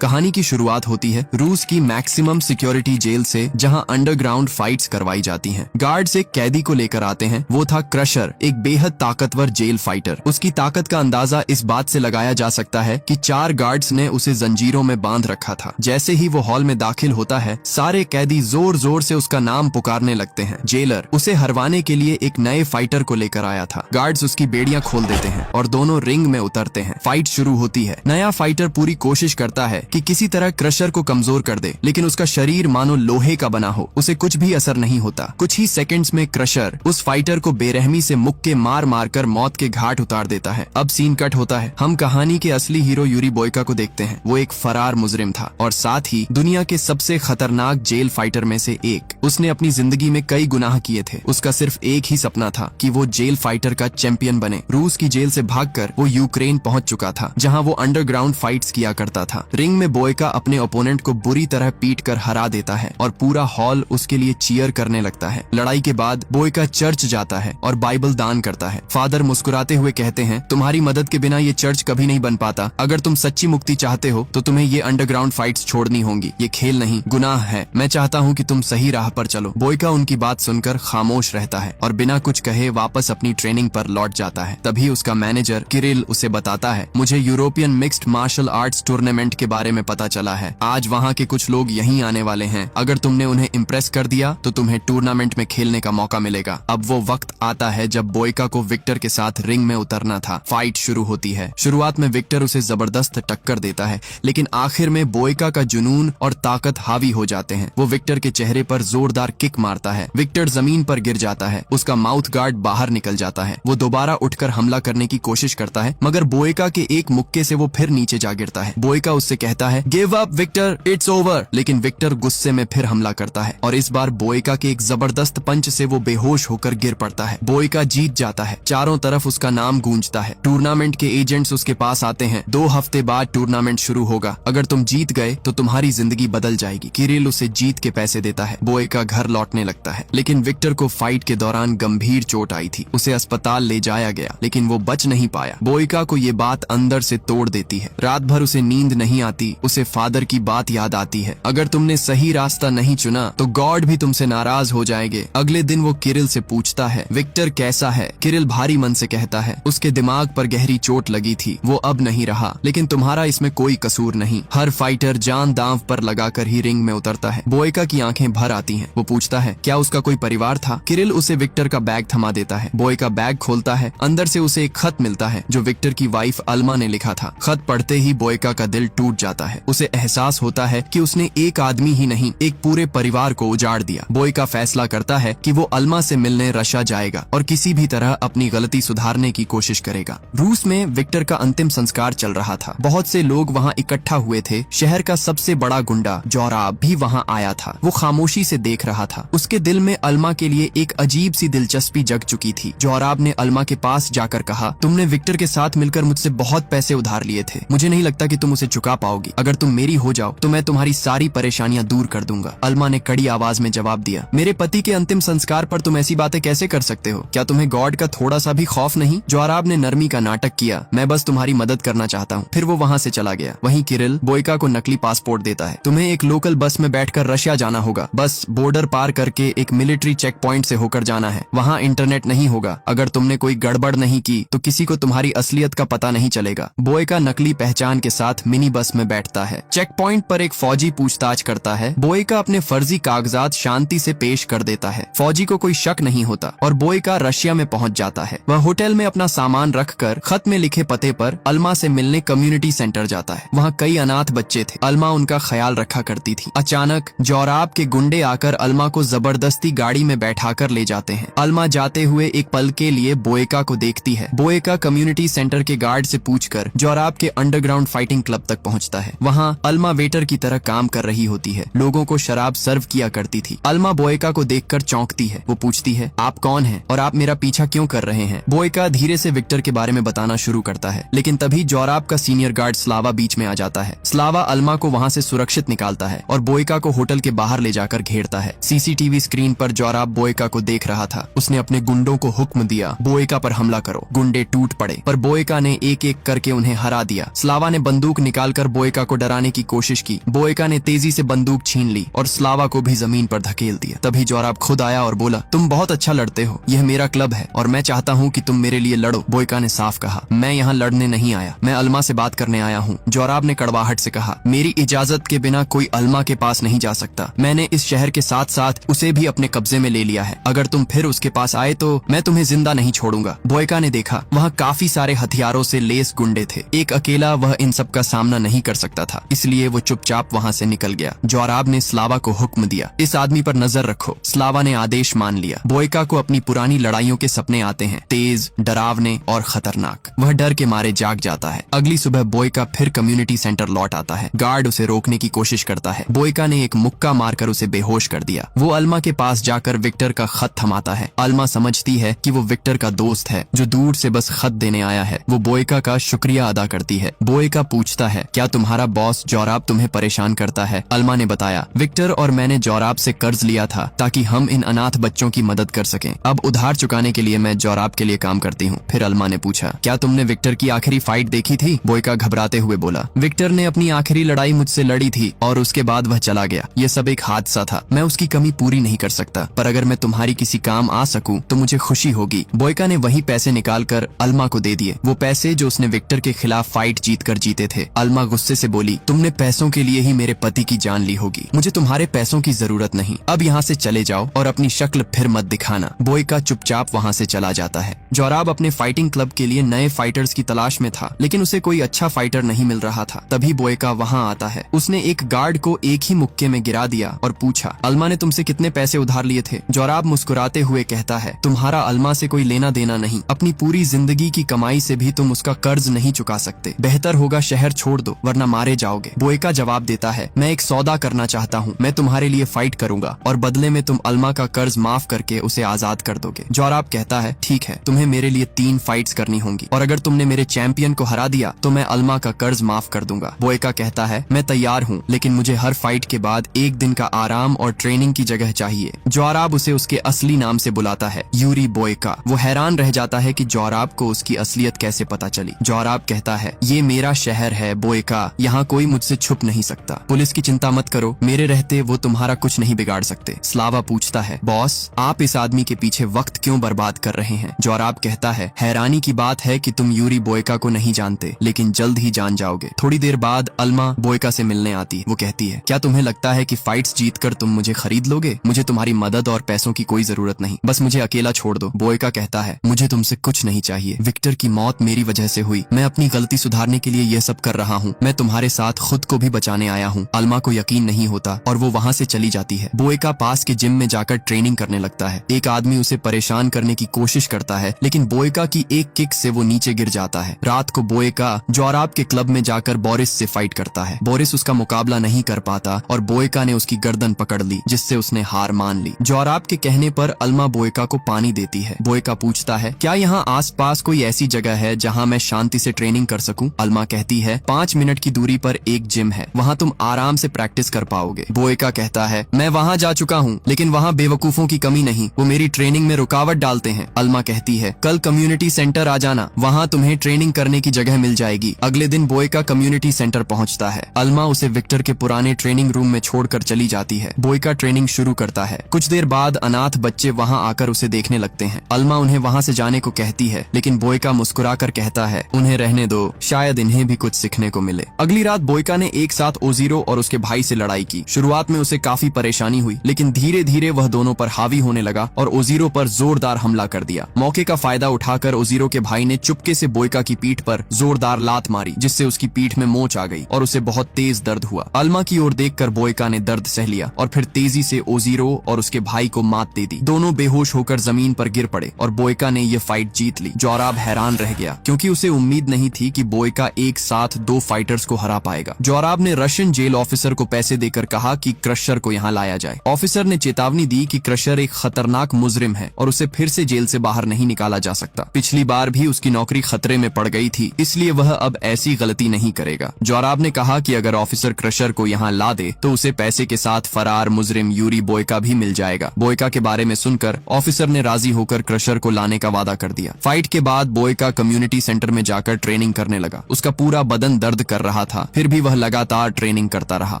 कहानी की शुरुआत होती है रूस की मैक्सिमम सिक्योरिटी जेल से, जहां अंडरग्राउंड फाइट्स करवाई जाती हैं। गार्ड्स एक कैदी को लेकर आते हैं। वो था क्रशर, एक बेहद ताकतवर जेल फाइटर। उसकी ताकत का अंदाजा इस बात से लगाया जा सकता है कि 4 गार्ड्स ने उसे जंजीरों में बांध रखा था। जैसे ही वो हॉल में दाखिल होता है, सारे कैदी जोर जोर से उसका नाम पुकारने लगते हैं। जेलर उसे हरवाने के लिए एक नए फाइटर को लेकर आया था। गार्ड्स उसकी बेड़ियां खोल देते हैं और दोनों रिंग में उतरते हैं। फाइट शुरू होती है। नया फाइटर पूरी कोशिश करता है कि किसी तरह क्रशर को कमजोर कर दे, लेकिन उसका शरीर मानो लोहे का बना हो। उसे कुछ भी असर नहीं होता। कुछ ही सेकंड्स में क्रशर उस फाइटर को बेरहमी से मुक्के मार मार कर मौत के घाट उतार देता है। अब सीन कट होता है। हम कहानी के असली हीरो यूरी बोयका को देखते हैं। वो एक फरार मुजरिम था और साथ ही दुनिया के सबसे खतरनाक जेल फाइटर में से एक। उसने अपनी जिंदगी में कई गुनाह किए थे। उसका सिर्फ एक ही सपना था कि वो जेल फाइटर का चैंपियन बने। रूस की जेल से भागकर वो यूक्रेन पहुंच चुका था, जहां वो अंडरग्राउंड फाइट्स किया करता था। रिंग में बोयका अपने ओपोनेंट को बुरी तरह पीट कर हरा देता है और पूरा हॉल उसके लिए चीयर करने लगता है। लड़ाई के बाद बोयका चर्च जाता है और बाइबल दान करता है। फादर मुस्कुराते हुए कहते हैं, तुम्हारी मदद के बिना ये चर्च कभी नहीं बन पाता। अगर तुम सच्ची मुक्ति चाहते हो तो तुम्हें ये अंडरग्राउंड फाइट्स छोड़नी होंगी। ये खेल नहीं, गुनाह है। मैं चाहता हूँ कि तुम सही राह पर चलो। बोयका उनकी बात सुनकर खामोश रहता है और बिना कुछ कहे वापस अपनी ट्रेनिंग पर लौट जाता है। तभी उसका मैनेजर किरिल उसे बताता है, मुझे European mixed martial arts tournament के बारे में पता चला है। आज वहाँ के कुछ लोग यहीं आने वाले हैं। अगर तुमने उन्हें इम्प्रेस कर दिया तो तुम्हें टूर्नामेंट में खेलने का मौका मिलेगा। अब वो वक्त आता है जब बोयका को विक्टर के साथ रिंग में उतरना था। फाइट शुरू होती है। शुरुआत में विक्टर उसे जबरदस्त टक्कर देता है, लेकिन आखिर में बोयका का जुनून और ताकत हावी हो जाते हैं। वो विक्टर के चेहरे पर जोरदार किक मारता है। विक्टर जमीन पर गिर जाता है। उसका माउथ गार्ड बाहर निकल जाता है। वो दोबारा उठकर हमला करने की कोशिश करता है, मगर बोयका के एक मुक्के से वो फिर नीचे जा गिरता है। बोयका उससे कहता है, give up Victor, it's over. लेकिन विक्टर गुस्से में फिर हमला करता है और इस बार बोयका के एक जबरदस्त पंच से वो बेहोश होकर गिर पड़ता है। बोयका जीत जाता है। चारों तरफ उसका नाम गूंजता है। टूर्नामेंट के एजेंट्स उसके पास आते हैं। 2 हफ्ते बाद टूर्नामेंट शुरू होगा। अगर तुम जीत गए तो तुम्हारी जिंदगी बदल जाएगी। किरिल उसे जीत के पैसे देता है। बोयका घर लौटने लगता है, लेकिन विक्टर को फाइट के दौरान गंभीर चोट आई थी। उसे अस्पताल ले जाया गया, लेकिन वो बच नहीं पाया। बोयका को ये बात अंदर से तोड़ देती है। रात भर उसे नींद नहीं आती। उसे फादर की बात याद आती है, अगर तुमने सही रास्ता नहीं चुना तो गॉड भी तुमसे नाराज हो जाएंगे। अगले दिन वो किरिल से पूछता है, विक्टर कैसा है? किरिल भारी मन से कहता है, उसके दिमाग पर गहरी चोट लगी थी, वो अब नहीं रहा, लेकिन तुम्हारा इसमें कोई कसूर नहीं। हर फाइटर जान दांव पर लगाकर ही रिंग में उतरता है। बोयका की आंखें भर आती हैं। वो पूछता है, क्या उसका कोई परिवार था? किरिल उसे विक्टर का बैग थमा देता है। बोयका बैग खोलता है। अंदर से उसे एक खत मिलता है जो विक्टर की वाइफ अल्मा ने लिखा था। खत पढ़ते ही बोयका का दिल टूट जाता है। उसे एहसास होता है कि उसने एक आदमी ही नहीं, एक पूरे परिवार को उजाड़ दिया। बोयका फैसला करता है कि वो अल्मा से मिलने रशिया जाएगा और किसी भी तरह अपनी गलती सुधारने की कोशिश करेगा। रूस में विक्टर का अंतिम संस्कार चल रहा था। बहुत से लोग वहाँ इकट्ठा हुए थे। शहर का सबसे बड़ा गुंडा जोराब भी वहाँ आया था। वो खामोशी से देख रहा था। उसके दिल में अल्मा के लिए एक अजीब सी दिलचस्पी जग चुकी थी। जोराब ने अल्मा के पास जाकर कहा, तुमने विक्टर के साथ मिलकर मुझसे बहुत पैसे उधार लिए थे। मुझे नहीं लगता कि तुम उसे चुका पाओगी। अगर तुम मेरी हो जाओ तो मैं तुम्हारी सारी परेशानियां दूर कर दूंगा। अल्मा ने कड़ी आवाज में जवाब दिया, मेरे पति के अंतिम संस्कार पर तुम ऐसी बातें कैसे कर सकते हो? क्या तुम्हें गॉड का थोड़ा सा भी खौफ नहीं? जोराब ने नरमी का नाटक किया, मैं बस तुम्हारी मदद करना चाहता हूँ। फिर वो वहाँ से चला गया। वहीं किरिल बोयका को नकली पासपोर्ट देता है। तुम्हें एक लोकल बस में बैठकर रशिया जाना होगा। बस बॉर्डर पार करके एक मिलिट्री चेक पॉइंट से होकर जाना है। वहाँ इंटरनेट नहीं होगा। अगर तुमने कोई गड़बड़ नहीं की तो किसी को तुम्हारी असलियत का पता नहीं चलेगा। बोयका नकली पहचान के साथ मिनी बस में बैठता है। चेक पॉइंट पर एक फौजी पूछताछ करता है। बोयका अपने फर्जी कागजात शांति से पेश कर देता है। फौजी को कोई शक नहीं होता और बोयका रशिया में पहुंच जाता है। वह होटल में अपना सामान रखकर खत में लिखे पते पर अल्मा से मिलने कम्युनिटी सेंटर जाता है। वहाँ कई अनाथ बच्चे थे। अल्मा उनका ख्याल रखा करती थी। अचानक जोराब के गुंडे आकर अल्मा को जबरदस्ती गाड़ी में बैठाकर ले जाते हैं। अल्मा जाते हुए एक पल के लिए बोयका को देखती है। बोयका कम्युनिटी सेंटर के गार्ड से पूछकर जोराब के अंडरग्राउंड फाइटिंग क्लब तक पहुंचता है। वहाँ अल्मा वेटर की तरह काम कर रही होती है। लोगों को शराब सर्व किया करती थी। अल्मा बोयका को देखकर चौंकती है। वो पूछती है, आप कौन हैं और आप मेरा पीछा क्यों कर रहे हैं? बोयका धीरे से विक्टर के बारे में बताना शुरू करता है, लेकिन तभी जोराब का सीनियर गार्ड स्लावा बीच में आ जाता है। स्लावा अल्मा को वहाँ से सुरक्षित निकालता है और बोयका को होटल के बाहर ले जाकर घेरता है। सीसीटीवी स्क्रीन पर जोराब बोयका को देख रहा था। उसने अपने गुंडों को हुक्म दिया, बोयका पर हमला करो। गुंडे टूट पड़े, पर बोयका ने एक एक करके उन्हें हरा दिया। स्लावा ने बंदूक निकालकर बोयका बोयका को डराने की कोशिश की। बोयका ने तेजी से बंदूक छीन ली और स्लावा को भी जमीन पर धकेल दिया। तभी जोराब खुद आया और बोला, तुम बहुत अच्छा लड़ते हो, यह मेरा क्लब है और मैं चाहता हूँ कि तुम मेरे लिए लड़ो। बोयका ने साफ कहा, मैं यहाँ लड़ने नहीं आया, मैं अल्मा से बात करने आया हूँ। जोराब ने कड़वाहट से कहा, मेरी इजाजत के बिना कोई अल्मा के पास नहीं जा सकता। मैंने इस शहर के साथ साथ उसे भी अपने कब्जे में ले लिया है। अगर तुम फिर उसके पास आए तो मैं तुम्हें जिंदा नहीं छोड़ूंगा। बोयका ने देखा वहाँ काफी सारे हथियारों से लेस गुंडे थे। एक अकेला वह इन सब का सामना नहीं कर सकता था, इसलिए वो चुपचाप वहाँ से निकल गया। जोराब ने स्लावा को हुक्म दिया, इस आदमी पर नजर रखो। स्लावा ने आदेश मान लिया। बोयका को अपनी पुरानी लड़ाइयों के सपने आते हैं, तेज, डरावने और खतरनाक। वह डर के मारे जाग जाता है। अगली सुबह बोयका फिर कम्युनिटी सेंटर लौट आता है। गार्ड उसे रोकने की कोशिश करता है। बोयका ने एक मुक्का मारकर उसे बेहोश कर दिया। वो अल्मा के पास जाकर विक्टर का खत थमाता है। अल्मा समझती है कि वो विक्टर का दोस्त है जो दूर से बस खत देने आया है। वो बोयका का शुक्रिया अदा करती है। बोयका पूछता है, क्या तुम्हारा बॉस जोराब तुम्हें परेशान करता है? अल्मा ने बताया, विक्टर और मैंने जोराब से कर्ज लिया था ताकि हम इन अनाथ बच्चों की मदद कर सकें। अब उधार चुकाने के लिए मैं जोराब के लिए काम करती हूँ। फिर अल्मा ने पूछा, क्या तुमने विक्टर की आखिरी फाइट देखी थी? बोयका घबराते हुए बोला, विक्टर ने अपनी आखिरी लड़ाई मुझसे लड़ी थी और उसके बाद वह चला गया। ये सब एक हादसा था। मैं उसकी कमी पूरी नहीं कर सकता, पर अगर मैं तुम्हारी किसी काम आ सकूं तो मुझे खुशी होगी। बोयका ने वही पैसे निकालकर अल्मा को दे दिए, वो पैसे जो उसने विक्टर के खिलाफ फाइट जीतकर जीते थे। अल्मा गुस्से से बोली, तुमने पैसों के लिए ही मेरे पति की जान ली होगी। मुझे तुम्हारे पैसों की जरूरत नहीं। अब यहाँ से चले जाओ और अपनी शक्ल फिर मत दिखाना। बोयका चुपचाप वहाँ से चला जाता है। जोराब अपने फाइटिंग क्लब के लिए नए फाइटर्स की तलाश में था, लेकिन उसे कोई अच्छा फाइटर नहीं मिल रहा था। तभी बोयका वहाँ आता है। उसने एक गार्ड को एक ही मुक्के में गिरा दिया और पूछा, अल्मा ने तुमसे कितने पैसे उधार लिए थे? जोराब मुस्कुराते हुए कहता है, तुम्हारा अल्मा से कोई लेना देना नहीं। अपनी पूरी जिंदगी की कमाई से भी तुम उसका कर्ज नहीं चुका सकते। बेहतर होगा शहर छोड़ दो, वरना मारे जाओगे। बोयका जवाब देता है, मैं एक सौदा करना चाहता हूँ। मैं तुम्हारे लिए फाइट करूंगा और बदले में तुम अल्मा का कर्ज माफ करके उसे आजाद कर दोगे। जोराब कहता है, ठीक है, तुम्हें मेरे लिए 3 फाइट्स करनी होंगी और अगर तुमने मेरे चैंपियन को हरा दिया तो मैं अल्मा का कर्ज माफ कर दूंगा। बोयका कहता है, मैं तैयार हूँ, लेकिन मुझे हर फाइट के बाद एक दिन का आराम और ट्रेनिंग की जगह चाहिए। जोराब उसे उसके असली नाम से बुलाता है, यूरी बोयका। वो हैरान रह जाता है कि जोराब को उसकी असलियत कैसे पता चली। जोराब कहता है, ये मेरा शहर है बोयका, यहाँ कोई मुझसे छुप नहीं सकता। पुलिस की चिंता मत करो, मेरे रहते वो तुम्हारा कुछ नहीं बिगाड़ सकते। स्लावा पूछता है, बॉस आप इस आदमी के पीछे वक्त क्यों बर्बाद कर रहे हैं? जोराब कहता है, हैरानी की बात है कि तुम यूरी बोयका को नहीं जानते, लेकिन जल्द ही जान जाओगे। थोड़ी देर बाद अल्मा बोयका से मिलने आती है। वो कहती है, क्या तुम्हें लगता है कि फाइट्स जीतकर तुम मुझे खरीद लोगे? मुझे तुम्हारी मदद और पैसों की कोई जरूरत नहीं, बस मुझे अकेला छोड़ दो। बोयका कहता है, मुझे तुमसे कुछ नहीं चाहिए। विक्टर की मौत मेरी वजह से हुई। मैं अपनी गलती सुधारने के लिए यह सब कर रहा हूँ। मैं तुम्हारे साथ खुद को भी बचाने आया हूँ। अल्मा को यकीन नहीं होता और वो वहाँ से चली जाती है। बोयका पास के जिम में जाकर ट्रेनिंग करने लगता है। एक आदमी उसे परेशान करने की कोशिश करता है, लेकिन बोयका की एक किक से वो नीचे गिर जाता है। रात को बोयका जोराब के क्लब में जाकर बोरिस से फाइट करता है। बोरिस उसका मुकाबला नहीं कर पाता और बोयका ने उसकी गर्दन पकड़ ली, जिससे उसने हार मान ली। जोराब के कहने पर अल्मा बोयका को पानी देती है। बोयका पूछता है, क्या यहाँ आसपास कोई ऐसी जगह है जहाँ मैं शांति से ट्रेनिंग कर सकूं? अल्मा कहती है, 5 मिनट की दूरी पर एक जिम है, वहाँ तुम आराम से प्रैक्टिस कर पाओगे। बोयका कहता है, मैं वहाँ जा चुका हूँ, लेकिन वहाँ बेवकूफों की कमी नहीं, वो मेरी ट्रेनिंग में रुकावट डालते हैं। अल्मा कहती है, कल कम्युनिटी सेंटर आ जाना, वहाँ तुम्हें ट्रेनिंग करने की जगह मिल जाएगी। अगले दिन बोयका कम्युनिटी सेंटर पहुँचता है। अल्मा उसे विक्टर के पुराने ट्रेनिंग रूम में छोड़कर चली जाती है। बोयका ट्रेनिंग शुरू करता है। कुछ देर बाद अनाथ बच्चे वहाँ आकर उसे देखने लगते हैं। अल्मा उन्हें वहाँ से जाने को कहती है, लेकिन बोयका मुस्कुराकर कहता है, उन्हें रहने दो, शायद इन्हें भी कुछ सीखने को मिले। अगली रात बोयका ने एक साथ ओजीरो और उसके भाई से लड़ाई की। शुरुआत में उसे काफी परेशानी हुई, लेकिन धीरे धीरे वह दोनों पर हावी होने लगा और ओजीरो पर जोरदार हमला कर दिया। मौके का फायदा उठाकर ओजीरो के भाई ने चुपके से बोयका की पीठ पर जोरदार लात मारी, जिससे उसकी पीठ में मोच आ गई और उसे बहुत तेज दर्द हुआ। अल्मा की ओर देखकर बोयका ने दर्द सह लिया और फिर तेजी से ओजीरो और उसके भाई को मात दे दी। दोनों बेहोश होकर जमीन पर गिर पड़े और बोयका ने यह फाइट जीत ली। जोराब हैरान रह गया, क्योंकि उसे उम्मीद नहीं थी कि बोयका एक साथ 2 फाइटर्स को हरा पाएगा। जोराब ने रशियन जेल ऑफिसर को पैसे देकर कहा कि क्रशर को यहाँ लाया जाए। ऑफिसर ने चेतावनी दी कि क्रशर एक खतरनाक मुजरिम है और उसे फिर से जेल से बाहर नहीं निकाला जा सकता। पिछली बार भी उसकी नौकरी खतरे में पड़ गई थी, इसलिए वह अब ऐसी गलती नहीं करेगा। जोराब ने कहा कि अगर ऑफिसर क्रशर को यहाँ ला दे तो उसे पैसे के साथ फरार मुजरिम यूरी बोयका भी मिल जाएगा। बोयका के बारे में सुनकर ऑफिसर ने राजी होकर क्रशर को लाने का वादा कर दिया। फाइट के बाद बोयका कम्युनिटी सेंटर में जाकर ट्रेनिंग करने लगा। उसका पूरा बदन दर्द कर रहा रहा था, फिर भी वह लगातार ट्रेनिंग करता रहा।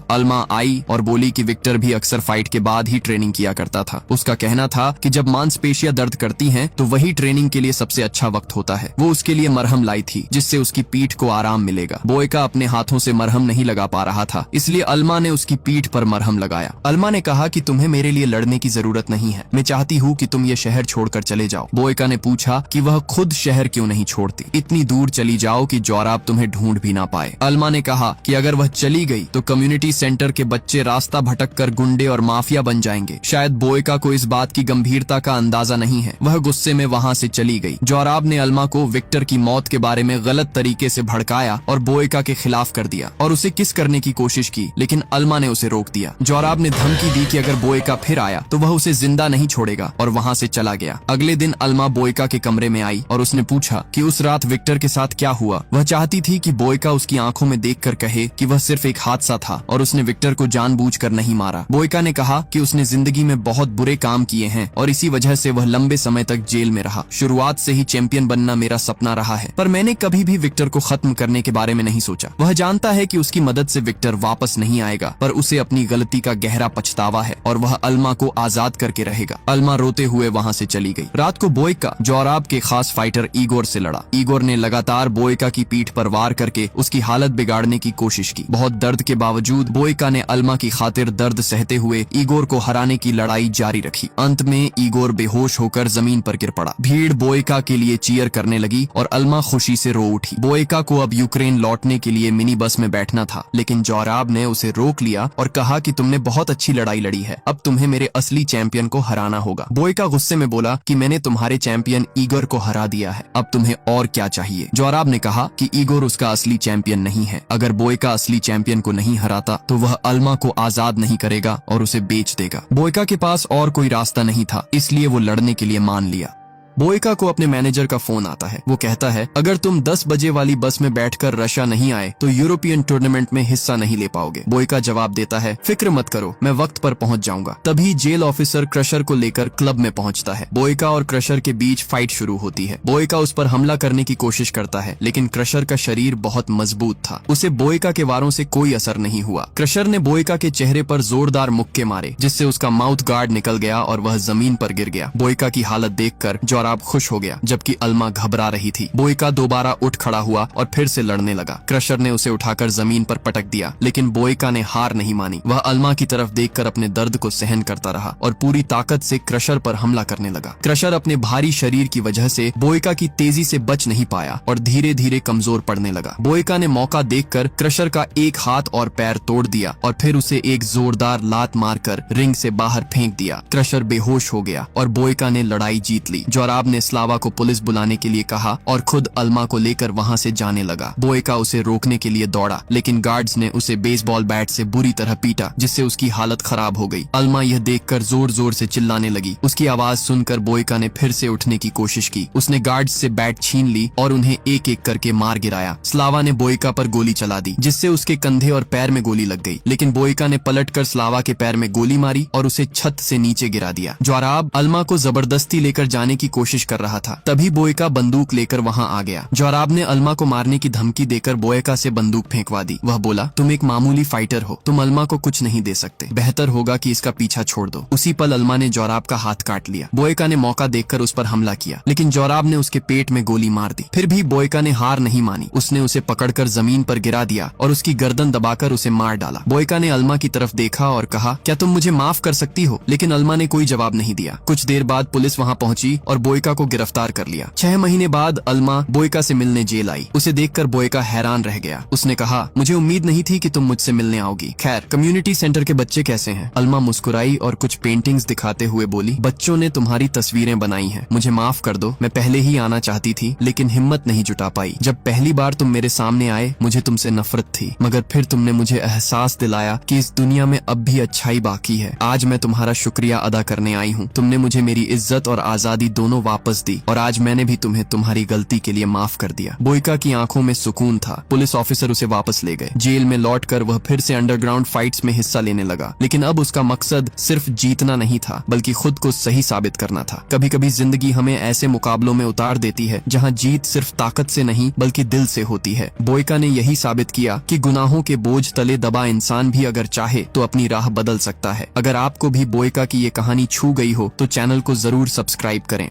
अल्मा आई और बोली कि विक्टर भी अक्सर फाइट के बाद ही ट्रेनिंग किया करता था। उसका कहना था कि जब मांसपेशियां दर्द करती हैं तो वही ट्रेनिंग के लिए सबसे अच्छा वक्त होता है। वो उसके लिए मरहम लाई थी जिससे उसकी पीठ को आराम मिलेगा। बोयका अपने हाथों से मरहम नहीं लगा पा रहा था, इसलिए अल्मा ने उसकी पीठ पर मरहम लगाया। अल्मा ने कहा कि तुम्हें मेरे लिए लड़ने की जरूरत नहीं है, मैं चाहती हूँ कि तुम ये शहर छोड़कर चले जाओ। बोयका ने पूछा कि वह खुद शहर क्यों नहीं छोड़ती, इतनी दूर चली जाओ कि जोराब तुम्हें ढूंढ भी ना पाए। अल्मा ने कहा कि अगर वह चली गई तो कम्युनिटी सेंटर के बच्चे रास्ता भटक कर गुंडे और माफिया बन जाएंगे। शायद बोयका को इस बात की गंभीरता का अंदाजा नहीं है। वह गुस्से में वहाँ से चली गई। जोराब ने अल्मा को विक्टर की मौत के बारे में गलत तरीके से भड़काया और बोयका के खिलाफ कर दिया और उसे किस करने की कोशिश की, लेकिन अल्मा ने उसे रोक दिया। जोराब ने धमकी दी कि अगर बोयका फिर आया तो वह उसे जिंदा नहीं छोड़ेगा और वहाँ से चला गया। अगले दिन अल्मा बोयका के कमरे में आई और उसने पूछा कि उस रात विक्टर के साथ क्या हुआ। वह चाहती थी कि बोयका उसकी आंखों में देखकर कहे कि वह सिर्फ एक हादसा था और उसने विक्टर को जानबूझकर नहीं मारा। बोयका ने कहा कि उसने जिंदगी में बहुत बुरे काम किए हैं और इसी वजह से वह लंबे समय तक जेल में रहा। शुरुआत से ही चैंपियन बनना मेरा सपना रहा है, पर मैंने कभी भी विक्टर को खत्म करने के बारे में नहीं सोचा। वह जानता है कि उसकी मदद से विक्टर वापस नहीं आएगा, पर उसे अपनी गलती का गहरा पछतावा है और वह अल्मा को आजाद करके रहेगा। अल्मा रोते हुए वहाँ से चली गई। रात को बोयका जोराब के खास फाइटर ईगोर से लड़ा। ईगोर ने लगातार बोयका की पीठ पर वार करके उसकी हालत बिगाड़ने की कोशिश की। बहुत दर्द के बावजूद बोयका ने अल्मा की खातिर दर्द सहते हुए ईगोर को हराने की लड़ाई जारी रखी। अंत में ईगोर बेहोश होकर जमीन पर गिर पड़ा। भीड़ बोयका के लिए चीयर करने लगी और अल्मा खुशी से रो उठी। बोयका को अब यूक्रेन लौटने के लिए मिनी बस में बैठना था, लेकिन जोराब ने उसे रोक लिया और कहा कि तुमने बहुत अच्छी लड़ाई लड़ी है, अब तुम्हें मेरे असली चैंपियन को हराना होगा। बोयका गुस्से में बोला कि मैंने तुम्हारे चैंपियन ईगोर को हरा दिया है, अब तुम्हें और क्या चाहिए। जोराब ने कहा कि ईगोर उसका असली चैंपियन नहीं है। अगर बोयका असली चैंपियन को नहीं हराता तो वह अल्मा को आजाद नहीं करेगा और उसे बेच देगा। बोयका के पास और कोई रास्ता नहीं था, इसलिए वो लड़ने के लिए मान लिया। बोयका को अपने मैनेजर का फोन आता है। वो कहता है, अगर तुम 10 बजे वाली बस में बैठकर रशिया नहीं आए तो यूरोपियन टूर्नामेंट में हिस्सा नहीं ले पाओगे। बोयका जवाब देता है, फिक्र मत करो, मैं वक्त पर पहुंच जाऊंगा। तभी जेल ऑफिसर क्रशर को लेकर क्लब में पहुंचता है। बोयका और क्रशर के बीच फाइट शुरू होती है। बोयका उस पर हमला करने की कोशिश करता है, लेकिन क्रशर का शरीर बहुत मजबूत था, उसे बोयका के वारों से कोई असर नहीं हुआ। क्रशर ने बोयका के चेहरे पर जोरदार मुक्के मारे, जिससे उसका माउथ गार्ड निकल गया और वह जमीन पर गिर गया। बोयका की हालत देखकर जोराब खुश हो गया, जबकि अल्मा घबरा रही थी। बोयका दोबारा उठ खड़ा हुआ और फिर से लड़ने लगा। क्रशर ने उसे उठाकर जमीन पर पटक दिया, लेकिन बोयका ने हार नहीं मानी। वह अल्मा की तरफ देखकर अपने दर्द को सहन करता रहा और पूरी ताकत से क्रशर पर हमला करने लगा। क्रशर अपने भारी शरीर की वजह से बोयका की तेजी से बच नहीं पाया और धीरे धीरे कमजोर पड़ने लगा। बोयका ने मौका देखकर क्रशर का एक हाथ और पैर तोड़ दिया और फिर उसे एक जोरदार लात मारकर रिंग से बाहर फेंक दिया। क्रशर बेहोश हो गया और बोयका ने लड़ाई जीत ली। जोराब ने स्लावा को पुलिस बुलाने के लिए कहा और खुद अल्मा को लेकर वहां से जाने लगा। बोयका उसे रोकने के लिए दौड़ा, लेकिन गार्ड्स ने उसे बेसबॉल बैट से बुरी तरह पीटा, जिससे उसकी हालत खराब हो गई। अल्मा यह देखकर जोर जोर से चिल्लाने लगी। उसकी आवाज सुनकर बोयका ने फिर से उठने की कोशिश की। उसने गार्ड्स से बैट छीन ली और उन्हें एक एक करके मार गिराया। स्लावा ने बोयका पर गोली चला दी, जिससे उसके कंधे और पैर में गोली लग गई, लेकिन बोयका ने पलटकर स्लावा के पैर में गोली मारी और उसे छत से नीचे गिरा दिया। जोराब अल्मा को जबरदस्ती लेकर जाने की कोशिश कर रहा था, तभी बोयका बंदूक लेकर वहां आ गया। जोराब ने अल्मा को मारने की धमकी देकर बोयका से बंदूक फेंकवा दी। वह बोला, तुम एक मामूली फाइटर हो, तुम अल्मा को कुछ नहीं दे सकते, बेहतर होगा कि इसका पीछा छोड़ दो। उसी पल अल्मा ने जोराब का हाथ काट लिया। बोयका ने मौका देखकर उस पर हमला किया, लेकिन जोराब ने उसके पेट में गोली मार दी। फिर भी बोयका ने हार नहीं मानी। उसने उसे पकड़कर जमीन पर गिरा दिया और उसकी गर्दन दबाकर उसे मार डाला। बोयका ने अल्मा की तरफ देखा और कहा, क्या तुम मुझे माफ कर सकती हो? लेकिन अल्मा ने कोई जवाब नहीं दिया। कुछ देर बाद पुलिस वहां पहुंची और बोयका को गिरफ्तार कर लिया। 6 महीने बाद अल्मा बोयका से मिलने जेल आई। उसे देखकर बोयका हैरान रह गया। उसने कहा, मुझे उम्मीद नहीं थी कि तुम मुझसे मिलने आओगी। खैर, कम्युनिटी सेंटर के बच्चे कैसे हैं? अल्मा मुस्कुराई और कुछ पेंटिंग्स दिखाते हुए बोली, बच्चों ने तुम्हारी तस्वीरें बनाई हैं। मुझे माफ कर दो, मैं पहले ही आना चाहती थी, लेकिन हिम्मत नहीं जुटा पाई। जब पहली बार तुम मेरे सामने आए, मुझे तुमसे नफरत थी, मगर फिर तुमने मुझे एहसास दिलाया कि इस दुनिया में अब भी अच्छाई बाकी है। आज मैं तुम्हारा शुक्रिया अदा करने आई हूँ। तुमने मुझे मेरी इज्जत और आजादी दोनों दोनों वापस दी और आज मैंने भी तुम्हें तुम्हारी गलती के लिए माफ कर दिया। बोयका की आंखों में सुकून था। पुलिस ऑफिसर उसे वापस ले गए। जेल में लौटकर वह फिर से अंडरग्राउंड फाइट्स में हिस्सा लेने लगा, लेकिन अब उसका मकसद सिर्फ जीतना नहीं था बल्कि खुद को सही साबित करना था। कभी कभी जिंदगी हमें ऐसे मुकाबलों में उतार देती है जहां जीत सिर्फ ताकत से नहीं बल्कि दिल से होती है। बोयका ने यही साबित किया कि गुनाहों के बोझ तले दबा इंसान भी अगर चाहे तो अपनी राह बदल सकता है। अगर आपको भी बोयका की ये कहानी छू गई हो तो चैनल को जरूर सब्सक्राइब करें।